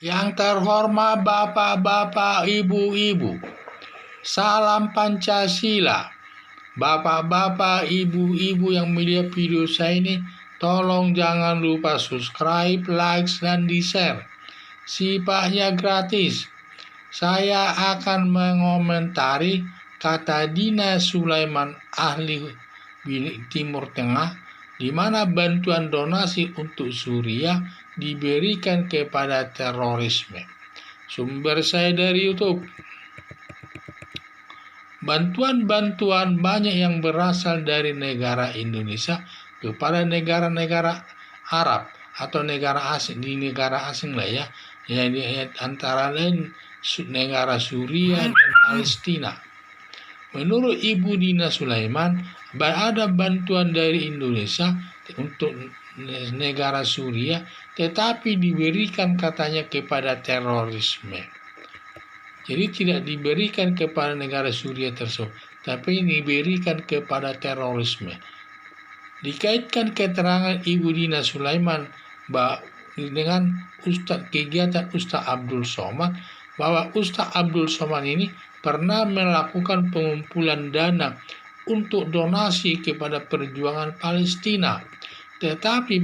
Yang terhormat bapak-bapak, ibu-ibu, salam Pancasila. Bapak-bapak, ibu-ibu yang melihat video saya ini, tolong jangan lupa subscribe, like, dan di-share. Sifatnya gratis. Saya akan mengomentari kata Dina Sulaiman, ahli Timur Tengah, di mana bantuan donasi untuk Suriah diberikan kepada terorisme. Sumber saya dari YouTube. Bantuan-bantuan banyak yang berasal dari negara Indonesia kepada negara-negara Arab atau negara asing, di negara asing lah ya, antara lain negara Suriah dan Palestina. Menurut Ibu Dina Sulaiman, ada bantuan dari Indonesia untuk negara Suriah, tetapi diberikan katanya kepada terorisme. Jadi tidak diberikan kepada negara Suriah tersebut, tapi diberikan kepada terorisme. Dikaitkan keterangan Ibu Dina Sulaiman dengan kegiatan Ustaz Abdul Somad, bahwa Ustaz Abdul Somad ini pernah melakukan pengumpulan dana untuk donasi kepada perjuangan Palestina. Tetapi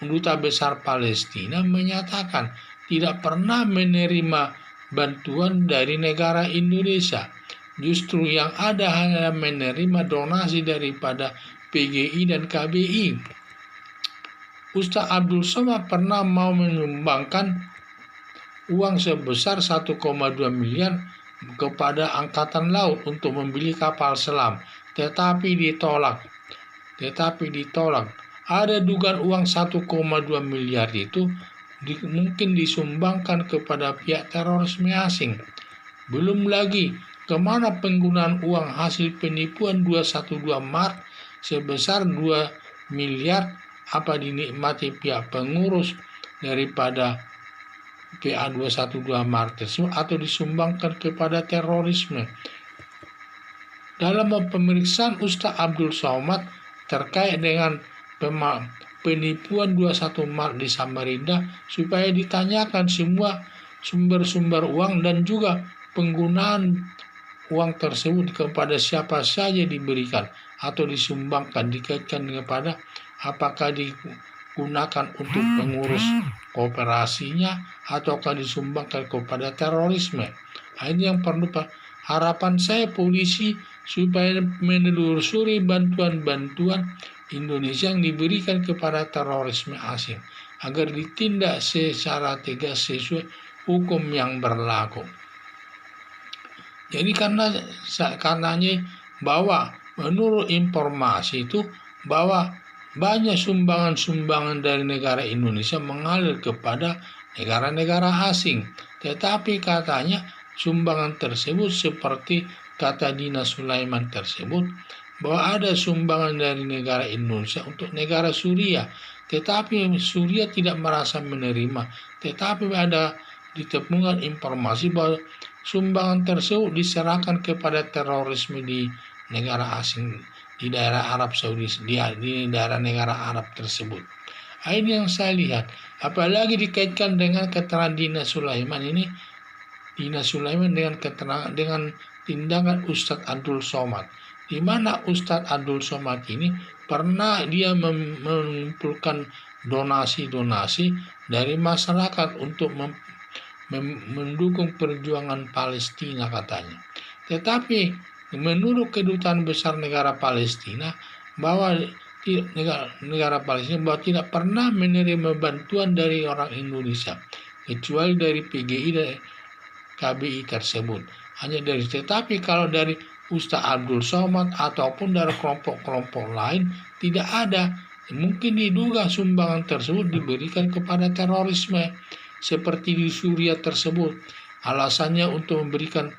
Duta Besar Palestina menyatakan tidak pernah menerima bantuan dari negara Indonesia. Justru yang ada hanya menerima donasi daripada PGI dan KBI. Ustaz Abdul Somad pernah mau menyumbangkan uang sebesar 1,2 miliar kepada Angkatan Laut untuk membeli kapal selam, tetapi ditolak. Ada dugaan uang 1,2 miliar itu mungkin disumbangkan kepada pihak terorisme asing. Belum lagi kemana penggunaan uang hasil penipuan 212 Maret sebesar 2 miliar, apa dinikmati pihak pengurus daripada PA 212 Maret tersebut atau disumbangkan kepada terorisme. Dalam pemeriksaan Ustaz Abdul Somad terkait dengan penipuan 21 Maret di Samarinda, supaya ditanyakan semua sumber-sumber uang dan juga penggunaan uang tersebut kepada siapa saja diberikan atau disumbangkan, dikaitkan kepada apakah digunakan untuk pengurus kooperasinya ataukah disumbangkan kepada terorisme. Ini yang perlu harapan saya polisi supaya menelusuri bantuan-bantuan Indonesia yang diberikan kepada terorisme asing agar ditindak secara tegas sesuai hukum yang berlaku. Jadi karenanya bahwa menurut informasi itu bahwa banyak sumbangan-sumbangan dari negara Indonesia mengalir kepada negara-negara asing. Tetapi katanya sumbangan tersebut seperti kata Dina Sulaiman tersebut, bahwa ada sumbangan dari negara Indonesia untuk negara Suriah, tetapi Suriah tidak merasa menerima. Tetapi ada ditemukan informasi bahwa sumbangan tersebut diserahkan kepada terorisme di negara asing, di daerah Arab Saudi, di daerah negara Arab tersebut. Ini yang saya lihat, apalagi dikaitkan dengan keterangan Dina Sulaiman ini, Dina Sulaiman dengan tindakan Ustadz Abdul Somad, di mana Ustadz Abdul Somad ini pernah dia mengumpulkan donasi-donasi dari masyarakat untuk mendukung perjuangan Palestina katanya. Tetapi menurut Kedutaan Besar Negara Palestina bahwa negara Palestina bahwa tidak pernah menerima bantuan dari orang Indonesia kecuali dari PGI dan KBI tersebut. Tetapi kalau dari Ustaz Abdul Somad ataupun dari kelompok-kelompok lain tidak ada. Mungkin diduga sumbangan tersebut diberikan kepada terorisme seperti di Suriah tersebut. Alasannya untuk memberikan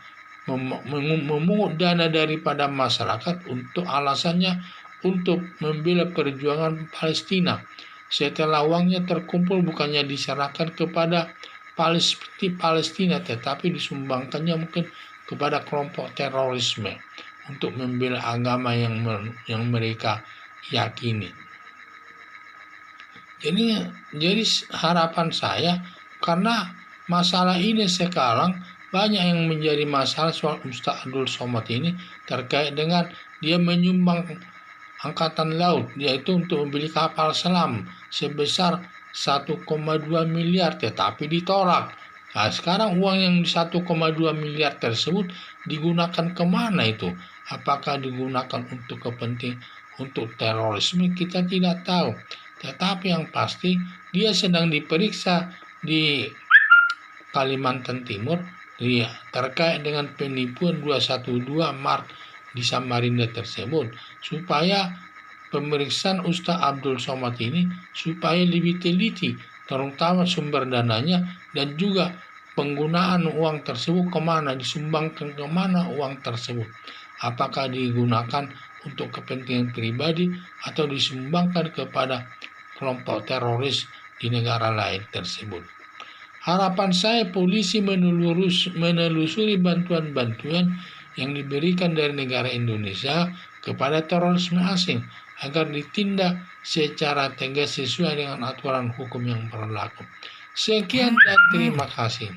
memungut dana daripada masyarakat untuk alasannya untuk membela perjuangan Palestina. Setelah uangnya terkumpul bukannya diserahkan kepada Palestina, tetapi disumbangkannya mungkin kepada kelompok terorisme untuk membela agama yang mereka yakini. Jadi harapan saya Karena masalah ini sekarang banyak yang menjadi masalah soal Ustaz Abdul Somad ini terkait dengan dia menyumbang Angkatan Laut, yaitu untuk membeli kapal selam sebesar 1,2 miliar, tetapi ditolak. Nah, sekarang uang yang 1,2 miliar tersebut digunakan kemana itu? Apakah digunakan untuk kepentingan untuk terorisme? Kita tidak tahu. Tetapi yang pasti dia sedang diperiksa di Kalimantan Timur terkait dengan penipuan 212 Mart di Samarinda tersebut, supaya pemeriksaan Ustaz Abdul Somad ini supaya lebih teliti, terutama sumber dananya dan juga penggunaan uang tersebut kemana, disumbangkan kemana uang tersebut, apakah digunakan untuk kepentingan pribadi atau disumbangkan kepada kelompok teroris di negara lain tersebut. Harapan saya polisi menelusuri bantuan-bantuan yang diberikan dari negara Indonesia kepada terorisme asing agar ditindak secara tegas sesuai dengan aturan hukum yang berlaku. Sekian dan terima kasih.